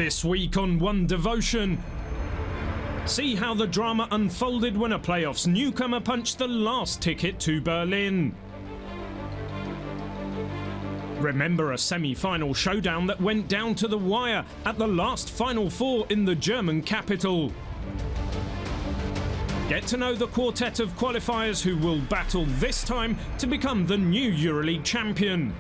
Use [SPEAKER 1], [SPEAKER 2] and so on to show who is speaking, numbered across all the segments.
[SPEAKER 1] This week on One Devotion, see how the drama unfolded when a playoffs newcomer punched the last ticket to Berlin. Remember a semi-final showdown that went down to the wire at the last Final Four in the German capital. Get to know the quartet of qualifiers who will battle this time to become the new Euroleague champion.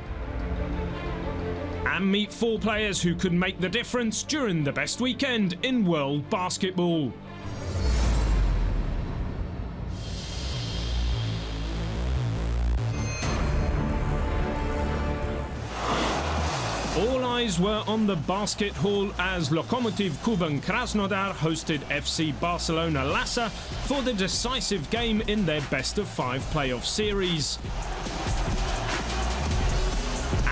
[SPEAKER 1] And meet 4 players who could make the difference during the best weekend in world basketball. All eyes were on the basket hall as Lokomotiv Kuban Krasnodar hosted FC Barcelona Lassa for the decisive game in their best-of-5 playoff series.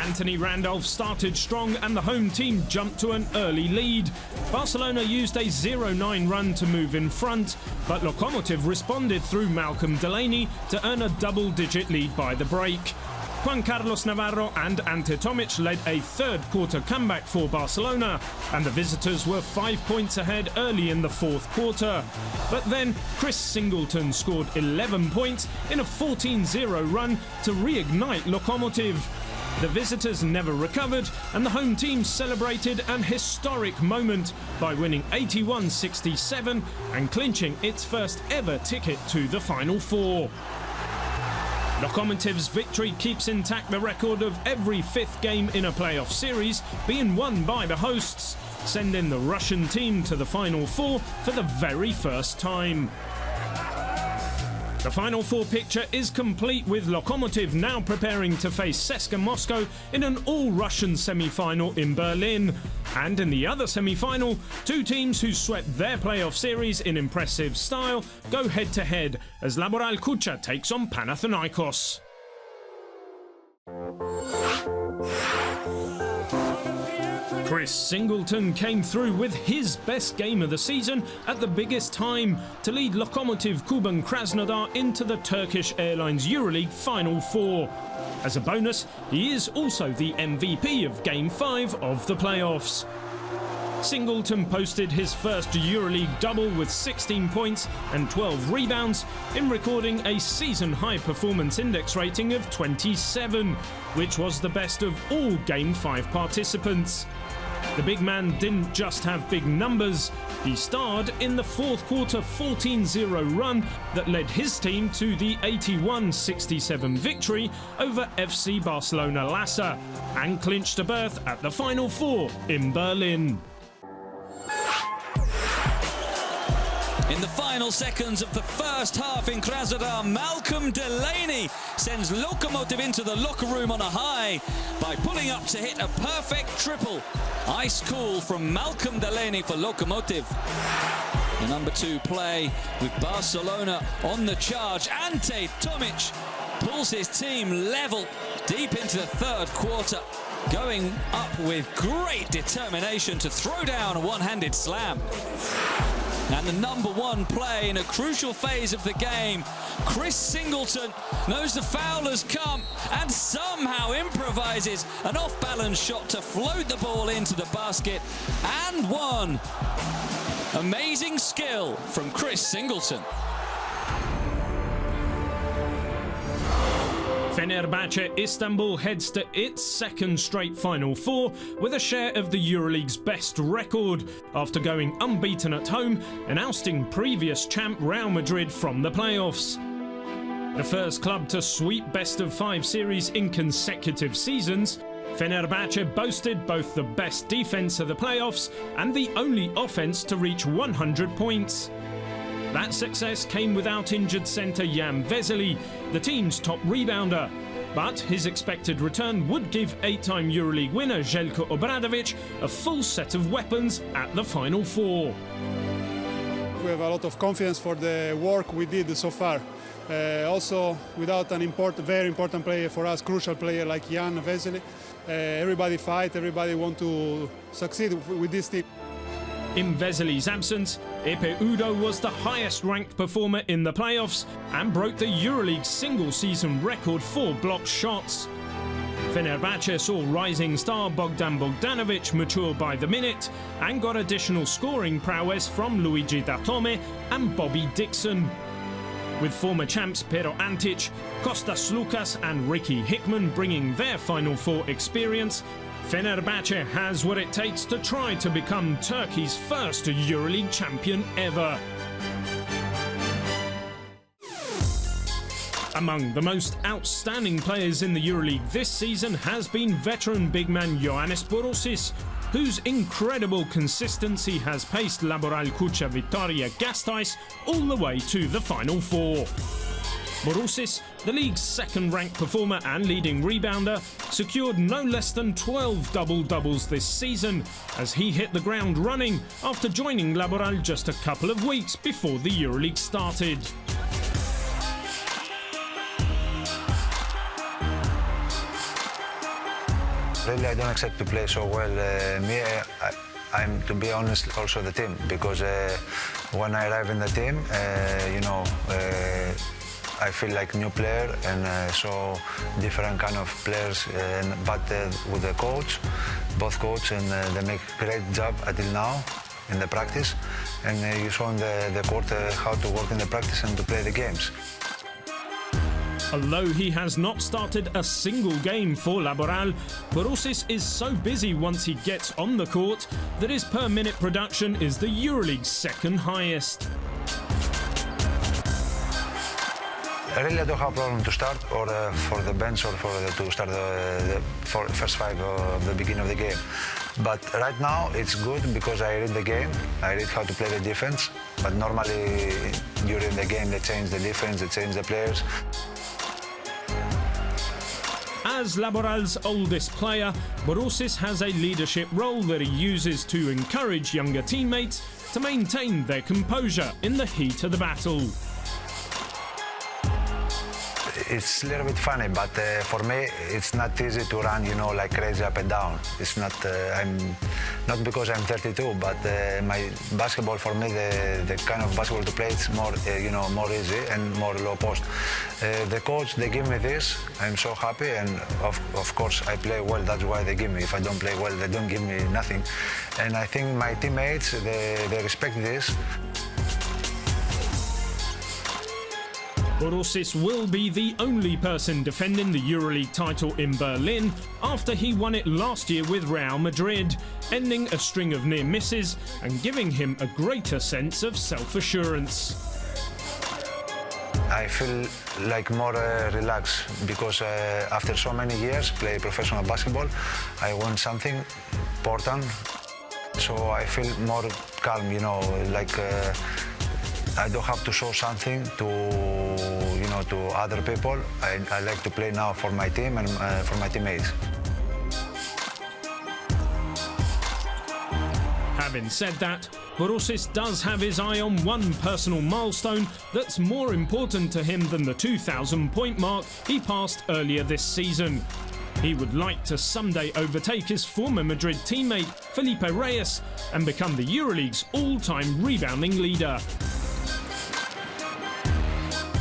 [SPEAKER 1] Anthony Randolph started strong and the home team jumped to an early lead. Barcelona used a 0-9 run to move in front, but Lokomotiv responded through Malcolm Delaney to earn a double-digit lead by the break. Juan Carlos Navarro and Ante Tomic led a third-quarter comeback for Barcelona, and the visitors were 5 points ahead early in the fourth quarter. But then Chris Singleton scored 11 points in a 14-0 run to reignite Lokomotiv. The visitors never recovered, and the home team celebrated an historic moment by winning 81-67 and clinching its first ever ticket to the Final Four. Lokomotiv's victory keeps intact the record of every 5th game in a playoff series being won by the hosts, sending the Russian team to the Final Four for the very first time. The Final Four picture is complete, with Lokomotiv now preparing to face CSKA Moscow in an all-Russian semi-final in Berlin. And in the other semi-final, 2 teams who swept their playoff series in impressive style go head-to-head as Laboral Kucha takes on Panathinaikos. Chris Singleton came through with his best game of the season at the biggest time to lead Lokomotiv Kuban Krasnodar into the Turkish Airlines Euroleague Final Four. As a bonus, he is also the MVP of Game 5 of the playoffs. Singleton posted his first Euroleague double with 16 points and 12 rebounds in recording a season-high performance index rating of 27, which was the best of all Game 5 participants. The big man didn't just have big numbers, he starred in the fourth quarter 14-0 run that led his team to the 81-67 victory over FC Barcelona Lassa and clinched a berth at the Final Four in Berlin.
[SPEAKER 2] In the final seconds of the first half in Krasnodar, Malcolm Delaney sends Lokomotiv into the locker room on a high by pulling up to hit a perfect triple. Ice cool from Malcolm Delaney for Lokomotiv. The number 2 play with Barcelona on the charge. Ante Tomic pulls his team level deep into the third quarter, going up with great determination to throw down a one-handed slam. And the number 1 play in a crucial phase of the game, Chris Singleton knows the foul has come and somehow improvises an off-balance shot to float the ball into the basket and one. Amazing skill from Chris Singleton.
[SPEAKER 1] Fenerbahce Istanbul heads to its second straight Final Four with a share of the Euroleague's best record after going unbeaten at home and ousting previous champ Real Madrid from the playoffs. The first club to sweep best-of-5 series in consecutive seasons, Fenerbahce boasted both the best defense of the playoffs and the only offense to reach 100 points. That success came without injured centre Jan Vesely, the team's top rebounder. But his expected return would give 8-time Euroleague winner Željko Obradović a full set of weapons at the Final Four.
[SPEAKER 3] We have a lot of confidence for the work we did so far. Also, without an very important player for us, crucial player like Jan Vesely, everybody fight, everybody want to succeed with this team.
[SPEAKER 1] In Vesely's absence, Epe Udo was the highest-ranked performer in the playoffs and broke the Euroleague single-season record for blocked shots. Fenerbahce saw rising star Bogdan Bogdanovic mature by the minute and got additional scoring prowess from Luigi Datome and Bobby Dixon. With former champs Pero Antic, Kostas Lukas and Ricky Hickman bringing their Final Four experience, Fenerbahce has what it takes to try to become Turkey's first Euroleague champion ever. Among the most outstanding players in the Euroleague this season has been veteran big man Ioannis Bourousis, whose incredible consistency has paced Laboral Cucha Vitoria Gasteiz all the way to the Final Four. Bourousis, the league's second-ranked performer and leading rebounder, secured no less than 12 double-doubles this season as he hit the ground running after joining Laboral just a couple of weeks before the Euroleague started.
[SPEAKER 4] Really, I don't expect to play so well. I'm, to be honest, also the team, because when I arrive in the team, I feel like a new player and so different kind of players, but with the coach, both coach, and they make great job until now in the practice, and you show in the court how to work in the practice and to play the games.
[SPEAKER 1] Although he has not started a single game for Laboral, Bourousis is so busy once he gets on the court that his per-minute production is the Euroleague's second highest.
[SPEAKER 4] Really, I don't have a problem to start or for the bench or to start the first five of the beginning of the game. But right now it's good because I read the game, I read how to play the defense, but normally during the game they change the defense, they change the players.
[SPEAKER 1] As Laboral's oldest player, Bourousis has a leadership role that he uses to encourage younger teammates to maintain their composure in the heat of the battle.
[SPEAKER 4] It's a little bit funny, but for me it's not easy to run, like crazy up and down. It's not, I'm not because I'm 32, but my basketball for me, the kind of basketball to play, it's more, more easy and more low post. The coach, they give me this, I'm so happy, and of course I play well, that's why they give me. If I don't play well, they don't give me nothing. And I think my teammates, they respect this.
[SPEAKER 1] Bourousis will be the only person defending the Euroleague title in Berlin after he won it last year with Real Madrid, ending a string of near misses and giving him a greater sense of self-assurance.
[SPEAKER 4] I feel like more relaxed because after so many years play professional basketball, I won something important, so I feel more calm, like I don't have to show something to other people. I like to play now for my team and for my teammates.
[SPEAKER 1] Having said that, Bourousis does have his eye on one personal milestone that's more important to him than the 2,000-point mark he passed earlier this season. He would like to someday overtake his former Madrid teammate Felipe Reyes and become the Euroleague's all-time rebounding leader.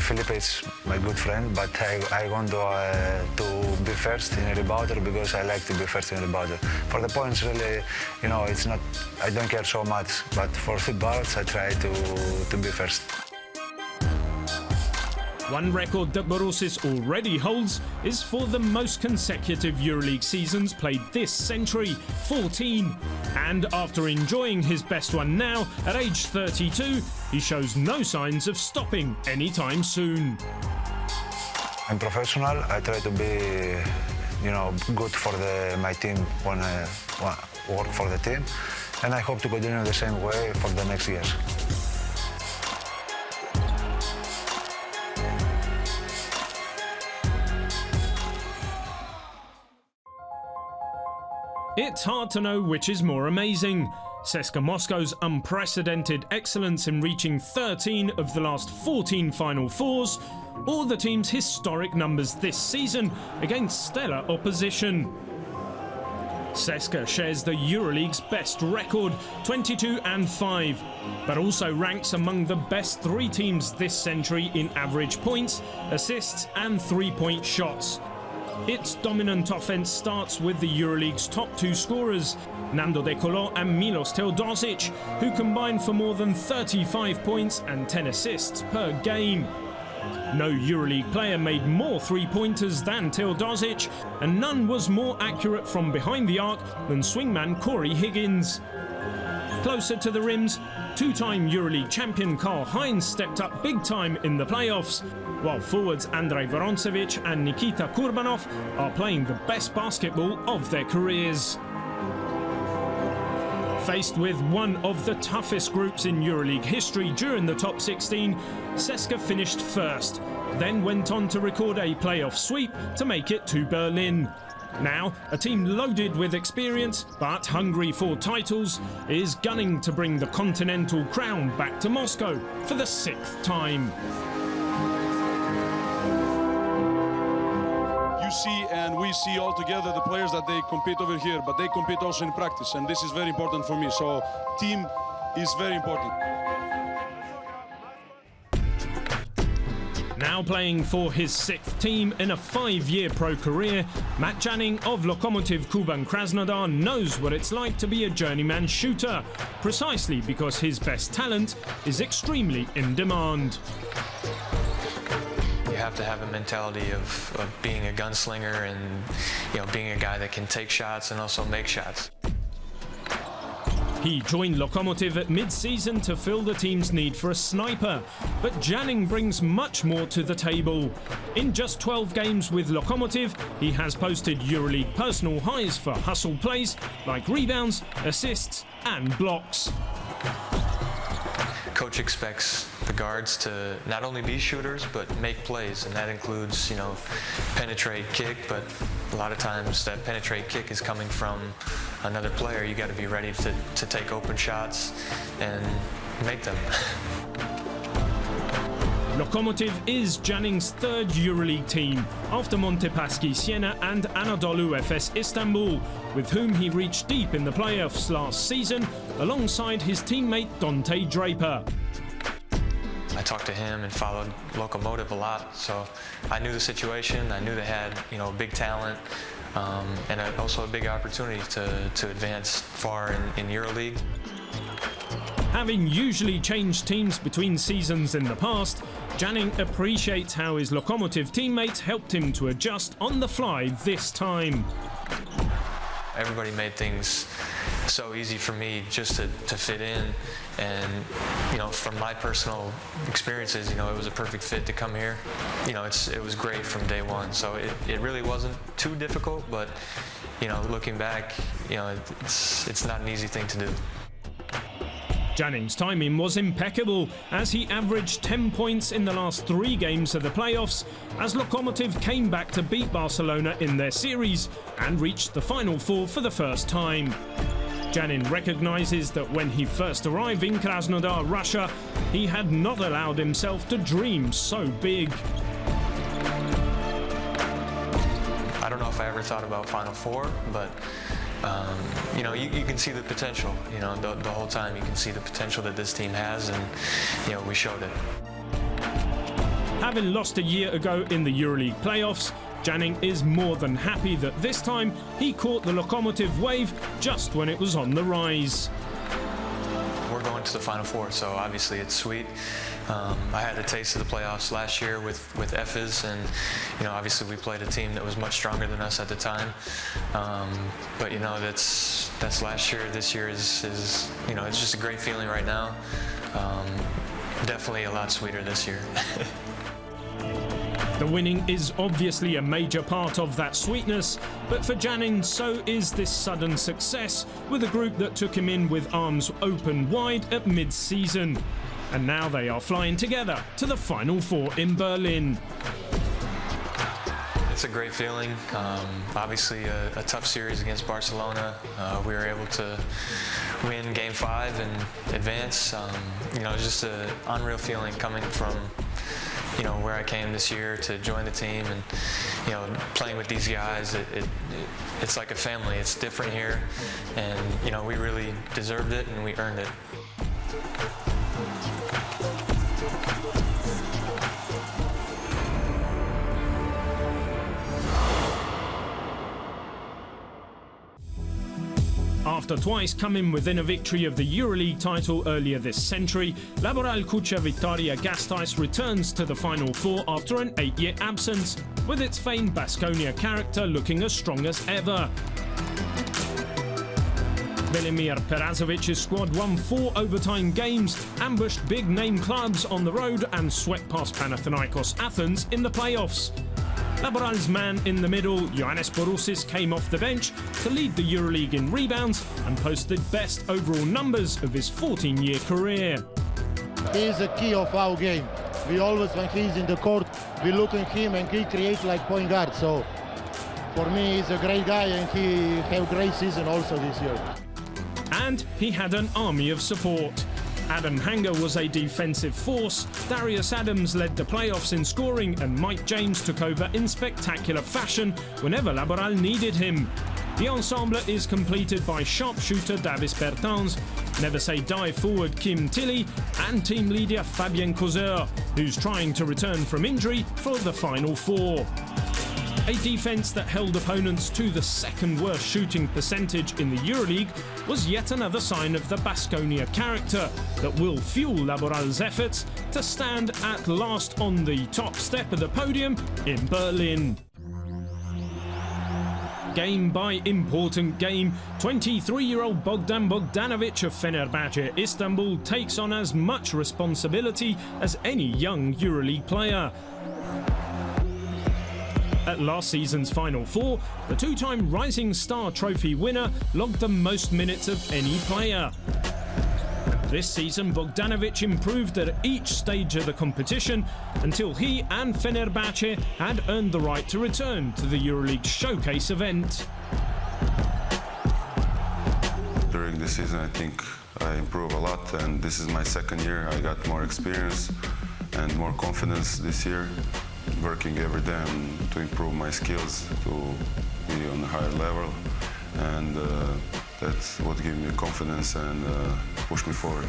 [SPEAKER 4] Felipe is my good friend, but I want to be first in a rebounder because I like to be first in a rebounder. For the points, really, it's not. I don't care so much, but for footballs, I try to be first.
[SPEAKER 1] One record that Bourousis already holds is for the most consecutive Euroleague seasons played this century, 14. And after enjoying his best one now, at age 32, he shows no signs of stopping anytime soon.
[SPEAKER 4] I'm professional. I try to be, good for my team when I work for the team. And I hope to continue the same way for the next years.
[SPEAKER 1] It's hard to know which is more amazing. CSKA Moscow's unprecedented excellence in reaching 13 of the last 14 Final Fours, or the team's historic numbers this season against stellar opposition. CSKA shares the Euroleague's best record, 22-5, but also ranks among the best three teams this century in average points, assists and three-point shots. Its dominant offense starts with the Euroleague's top two scorers, Nando De Colo and Milos Teodosic, who combine for more than 35 points and 10 assists per game. No Euroleague player made more three-pointers than Teodosic, and none was more accurate from behind the arc than swingman Corey Higgins. Closer to the rims, two-time Euroleague champion Karl Heinz stepped up big time in the playoffs, while forwards Andrei Vorontsevich and Nikita Kurbanov are playing the best basketball of their careers. Faced with one of the toughest groups in Euroleague history during the top 16, CSKA finished first, then went on to record a playoff sweep to make it to Berlin. Now, a team loaded with experience but hungry for titles is gunning to bring the continental crown back to Moscow for the 6th time.
[SPEAKER 5] You see and we see all together the players that they compete over here, but they compete also in practice, and this is very important for me. So team is very important.
[SPEAKER 1] Now playing for his 6th team in a 5-year pro career, Matt Janning of Lokomotiv Kuban Krasnodar knows what it's like to be a journeyman shooter, precisely because his best talent is extremely in demand.
[SPEAKER 6] You have to have a mentality of being a gunslinger and being a guy that can take shots and also make shots.
[SPEAKER 1] He joined Lokomotiv at mid-season to fill the team's need for a sniper, but Janning brings much more to the table. In just 12 games with Lokomotiv, he has posted Euroleague personal highs for hustle plays like rebounds, assists and blocks.
[SPEAKER 6] Coach expects the guards to not only be shooters but make plays, and that includes penetrate kick, but a lot of times that penetrate kick is coming from another player. You got to be ready to take open shots and make them.
[SPEAKER 1] Lokomotiv is Janning's 3rd Euroleague team, after Montepaschi Siena and Anadolu Efes Istanbul, with whom he reached deep in the playoffs last season, alongside his teammate Dante Draper.
[SPEAKER 6] I talked to him and followed Lokomotiv a lot, so I knew the situation. I knew they had big talent and also a big opportunity to advance far in Euroleague.
[SPEAKER 1] Having usually changed teams between seasons in the past, Janning appreciates how his Lokomotiv teammates helped him to adjust on the fly this time.
[SPEAKER 6] Everybody made things so easy for me just to fit in, and from my personal experiences, it was a perfect fit to come here. It was great from day one, so it really wasn't too difficult, but looking back, it's not an easy thing to do.
[SPEAKER 1] Janning's timing was impeccable, as he averaged 10 points in the last 3 games of the playoffs, as Lokomotiv came back to beat Barcelona in their series and reached the Final Four for the first time. Janning recognises that when he first arrived in Krasnodar, Russia, he had not allowed himself to dream so big.
[SPEAKER 6] I don't know if I ever thought about Final Four, but you can see the potential. The whole time you can see the potential that this team has, and we showed it.
[SPEAKER 1] Having lost a year ago in the Euroleague playoffs, Janning is more than happy that this time he caught the Lokomotiv wave just when it was on the rise.
[SPEAKER 6] We're going to the Final Four, so obviously it's sweet. I had a taste of the playoffs last year with Efes, and obviously we played a team that was much stronger than us at the time. But that's last year. This year is it's just a great feeling right now. Definitely a lot sweeter this year.
[SPEAKER 1] The winning is obviously a major part of that sweetness, but for Janning, so is this sudden success with a group that took him in with arms open wide at mid-season. And now they are flying together to the Final Four in Berlin.
[SPEAKER 6] It's a great feeling. Obviously a tough series against Barcelona. We were able to win Game 5 and advance. It's just an unreal feeling coming from where I came this year to join the team, and playing with these guys. It's like a family. It's different here, and we really deserved it and we earned it.
[SPEAKER 1] After twice coming within a victory of the Euroleague title earlier this century, Laboral Cucea Victoria Gasteiz returns to the Final Four after an 8-year absence, with its famed Baskonia character looking as strong as ever. Velimir Perazovic's squad won 4 overtime games, ambushed big-name clubs on the road and swept past Panathinaikos Athens in the playoffs. Laboral's man in the middle, Ioannis Borousis, came off the bench to lead the Euroleague in rebounds and posted best overall numbers of his 14-year career.
[SPEAKER 7] He is the key of our game. We always, when he's in the court, we look at him and he creates like point guard. So for me, he's a great guy and he had a great season also this year.
[SPEAKER 1] And he had an army of support. Adam Hanger was a defensive force, Darius Adams led the playoffs in scoring, and Mike James took over in spectacular fashion whenever Laboral needed him. The ensemble is completed by sharpshooter Davis Bertans, never-say-die forward Kim Tilly, and team leader Fabien Causeur, who's trying to return from injury for the Final Four. A defence that held opponents to the second worst shooting percentage in the Euroleague was yet another sign of the Baskonia character that will fuel Laboral's efforts to stand at last on the top step of the podium in Berlin. Game by important game, 23-year-old Bogdan Bogdanovic of Fenerbahce Istanbul takes on as much responsibility as any young Euroleague player. At last season's Final Four, the two-time Rising Star Trophy winner logged the most minutes of any player. This season, Bogdanovic improved at each stage of the competition until he and Fenerbahce had earned the right to return to the Euroleague showcase event.
[SPEAKER 8] During the season, I think I improved a lot, and this is my second year. I got more experience and more confidence this year. Working every day to improve my skills, to be on a higher level, and that's what gives me confidence and push me forward.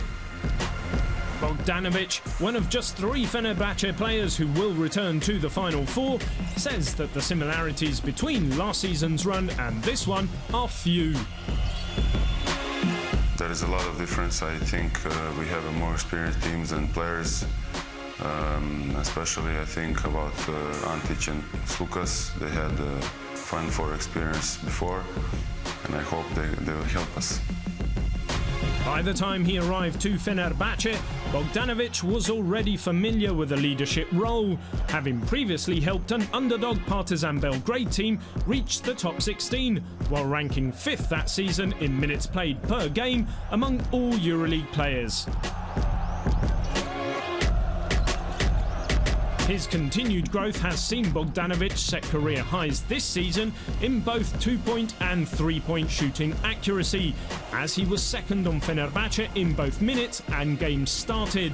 [SPEAKER 1] Bogdanovic, one of just 3 Fenerbahce players who will return to the Final Four, says that the similarities between last season's run and this one are few.
[SPEAKER 8] There is a lot of difference. I think we have a more experienced teams and players. Especially I think about Antic and Slukas. They had Final Four experience before, and I hope they will help us.
[SPEAKER 1] By the time he arrived to Fenerbahce, Bogdanovic was already familiar with a leadership role, having previously helped an underdog Partizan Belgrade team reach the top 16, while ranking 5th that season in minutes played per game among all Euroleague players. His continued growth has seen Bogdanovic set career highs this season in both 2-point and 3-point shooting accuracy, as he was second on Fenerbahce in both minutes and games started.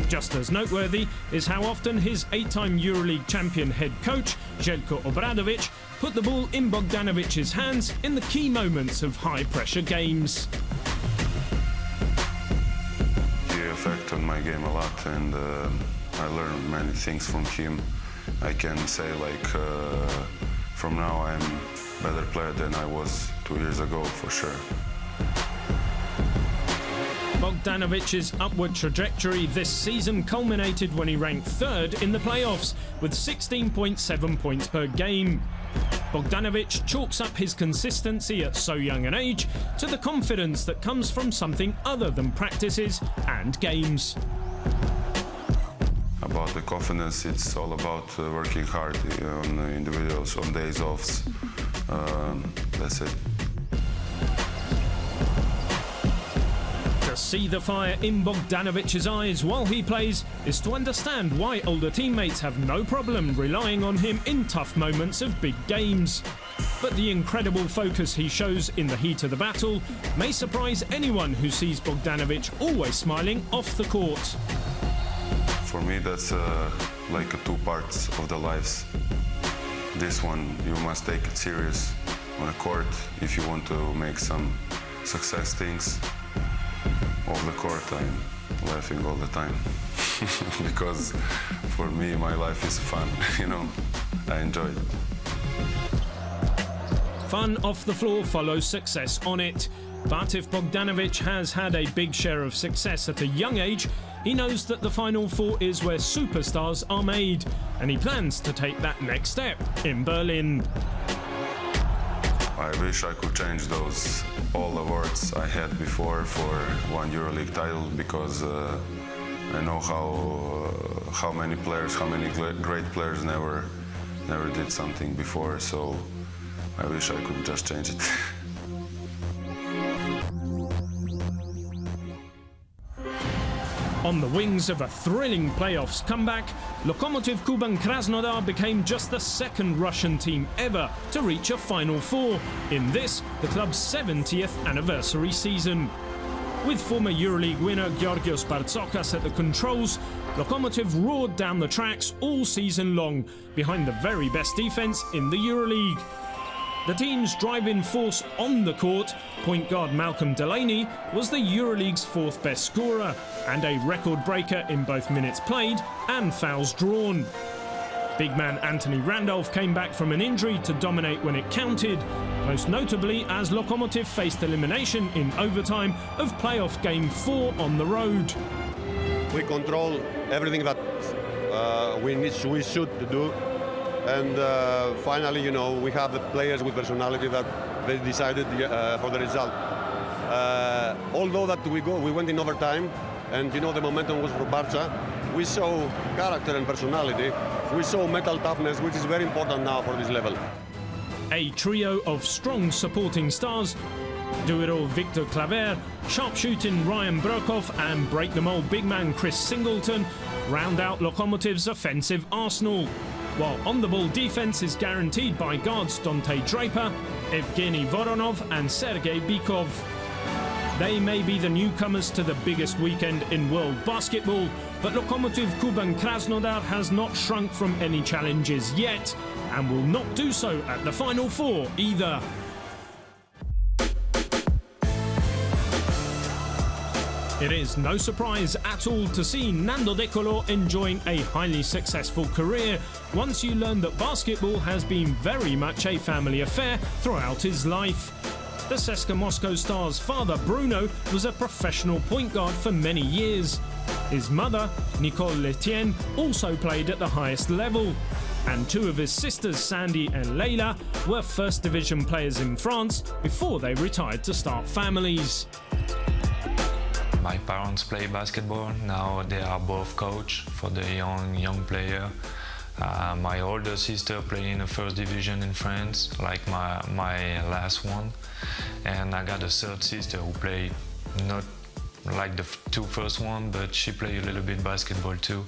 [SPEAKER 1] Just as noteworthy is how often his 8-time Euroleague champion head coach, Željko Obradović, put the ball in Bogdanovic's hands in the key moments of high-pressure games.
[SPEAKER 8] He affected my game a lot, and I learned many things from him. I can say from now I'm a better player than I was 2 years ago, for sure.
[SPEAKER 1] Bogdanovic's upward trajectory this season culminated when he ranked 3rd in the playoffs with 16.7 points per game. Bogdanovic chalks up his consistency at so young an age to the confidence that comes from something other than practices and games.
[SPEAKER 8] About the confidence, it's all about working hard on individuals, on days offs. That's it.
[SPEAKER 1] To see the fire in Bogdanovic's eyes while he plays is to understand why older teammates have no problem relying on him in tough moments of big games. But the incredible focus he shows in the heat of the battle may surprise anyone who sees Bogdanovic always smiling off the court.
[SPEAKER 8] For me, that's like 2 parts of the lives. This one, you must take it serious on a court if you want to make some success things. Off the court, I'm laughing all the time because for me, my life is fun, you know, I enjoy it.
[SPEAKER 1] Fun off the floor follows success on it. But if Bogdanovic has had a big share of success at a young age, he knows that the Final Four is where superstars are made, and he plans to take that next step in Berlin.
[SPEAKER 8] I wish I could change those all awards I had before for one Euroleague title, because I know how many players, how many great players never did something before. So I wish I could just change it.
[SPEAKER 1] On the wings of a thrilling playoffs comeback, Lokomotiv Kuban Krasnodar became just the second Russian team ever to reach a Final Four in this, the club's 70th anniversary season. With former Euroleague winner Georgios Bartzokas at the controls, Lokomotiv roared down the tracks all season long, behind the very best defence in the Euroleague. The team's driving force on the court, point guard Malcolm Delaney, was the Euroleague's fourth best scorer and a record breaker in both minutes played and fouls drawn. Big man Anthony Randolph came back from an injury to dominate when it counted, most notably as Lokomotiv faced elimination in overtime of playoff Game 4 on the road.
[SPEAKER 9] We control everything that we should do. And finally, you know, we have the players with personality that they decided for the result. Although that we went in overtime, and you know the momentum was for Barca, we saw character and personality. We saw mental toughness, which is very important now for this level.
[SPEAKER 1] A trio of strong supporting stars, do-it-all Victor Claver, sharpshooting Ryan Brokov and break-the-mold big man Chris Singleton round out Lokomotiv's offensive arsenal, while on-the-ball defense is guaranteed by guards Dante Draper, Evgeny Voronov and Sergei Bykov. They may be the newcomers to the biggest weekend in world basketball, but Lokomotiv Kuban Krasnodar has not shrunk from any challenges yet, and will not do so at the Final Four either. It is no surprise at all to see Nando De Colo enjoying a highly successful career once you learn that basketball has been very much a family affair throughout his life. The CSKA Moscow star's father, Bruno, was a professional point guard for many years. His mother, Nicole Letienne, also played at the highest level. And two of his sisters, Sandy and Leila, were first division players in France before they retired to start families.
[SPEAKER 6] My parents play basketball. Now they are both coach for the young player. My older sister played in the first division in France, like my last one. And I got a third sister who played not like the two first one, but she played a little bit basketball too.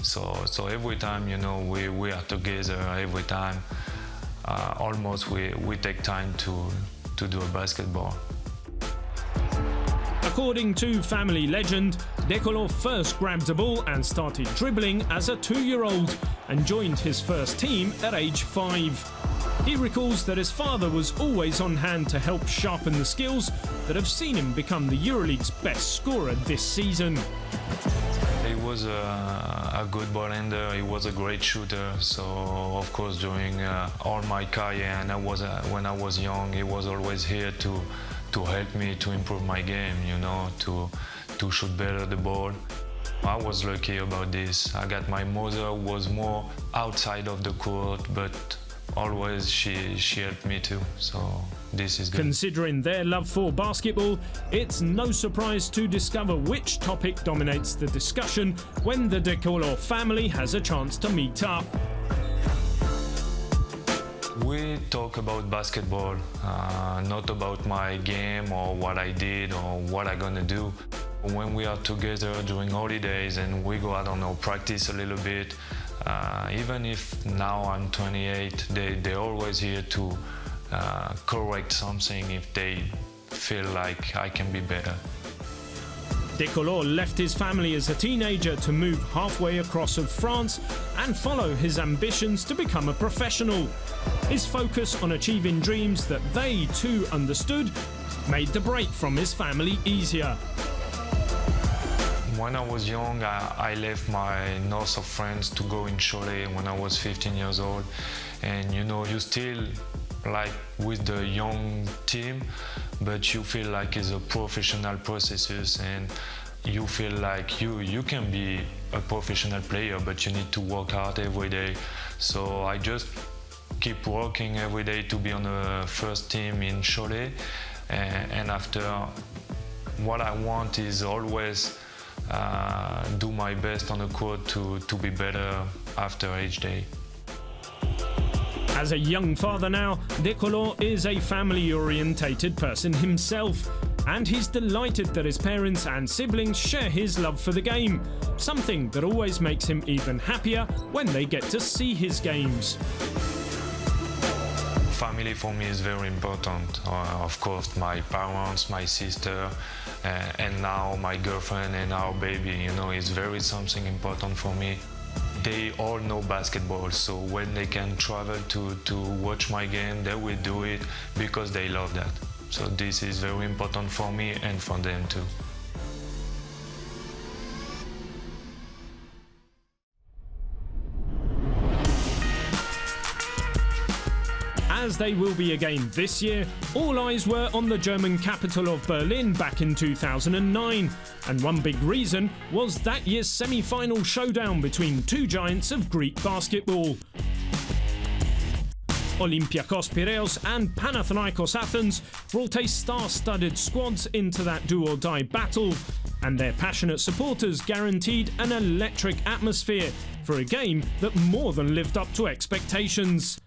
[SPEAKER 6] So every time, you know, we are together. Every time, almost we take time to do a basketball.
[SPEAKER 1] According to family legend, De Colo first grabbed a ball and started dribbling as a 2-year-old and joined his first team at age 5. He recalls that his father was always on hand to help sharpen the skills that have seen him become the Euroleague's best scorer this season.
[SPEAKER 6] He was a good ball handler, he was a great shooter, so of course during all my career and when I was young, he was always here to help me to improve my game, you know, to shoot better the ball. I was lucky about this. My mother was more outside of the court, but always she helped me too, so this is good.
[SPEAKER 1] Considering their love for basketball, it's no surprise to discover which topic dominates the discussion when the De Colo family has a chance to meet up.
[SPEAKER 6] We talk about basketball, not about my game or what I did or what I'm gonna do. When we are together during holidays and we go out on our practice a little bit, even if now I'm 28, they're always here to correct something if they feel like I can be better.
[SPEAKER 1] De Colo left his family as a teenager to move halfway across of France and follow his ambitions to become a professional. His focus on achieving dreams that they too understood made the break from his family easier.
[SPEAKER 6] When I was young, I left my north of France to go in Cholet when I was 15 years old. And you know, you still like with the young team, but you feel like it's a professional processes, and you feel like you can be a professional player, but you need to work hard every day. So I just keep working every day to be on the first team in Show-3, and after, what I want is always do my best on the court to be better after each day.
[SPEAKER 1] As a young father now, Decolor is a family-orientated person himself, and he's delighted that his parents and siblings share his love for the game, something that always makes him even happier when they get to see his games.
[SPEAKER 6] Family for me is very important. Of course, my parents, my sister, and now my girlfriend and our baby, you know, is very something important for me. They all know basketball, so when they can travel to watch my game, they will do it because they love that. So this is very important for me and for them too.
[SPEAKER 1] As they will be again this year, all eyes were on the German capital of Berlin back in 2009, and one big reason was that year's semi-final showdown between two giants of Greek basketball. Olympiacos Piraeus and Panathinaikos Athens brought a star-studded squads into that do-or-die battle, and their passionate supporters guaranteed an electric atmosphere for a game that more than lived up to expectations.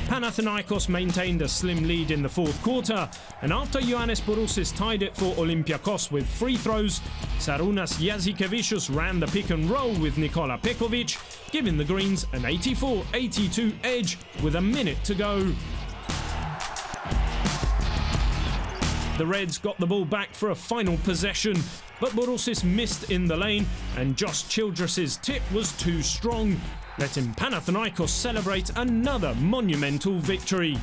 [SPEAKER 1] Panathinaikos maintained a slim lead in the fourth quarter, and after Ioannis Bourousis tied it for Olympiacos with free throws, Sarunas Yazikevicius ran the pick and roll with Nikola Pekovic, giving the Greens an 84-82 edge with a minute to go. The Reds got the ball back for a final possession, but Bourousis missed in the lane, and Josh Childress's tip was too strong, letting Panathinaikos celebrate another monumental victory.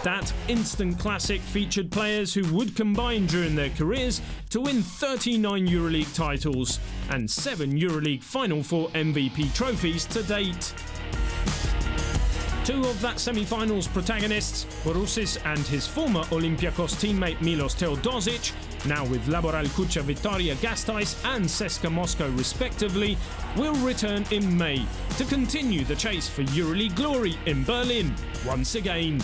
[SPEAKER 1] That instant classic featured players who would combine during their careers to win 39 Euroleague titles and 7 Euroleague Final Four MVP trophies to date. Two of that semi-finals protagonists, Bourousis and his former Olympiacos teammate Milos Teodosic, now with Laboral Kucha Vitoria Gasteiz and CSKA Moscow respectively, will return in May to continue the chase for Euroleague glory in Berlin once again.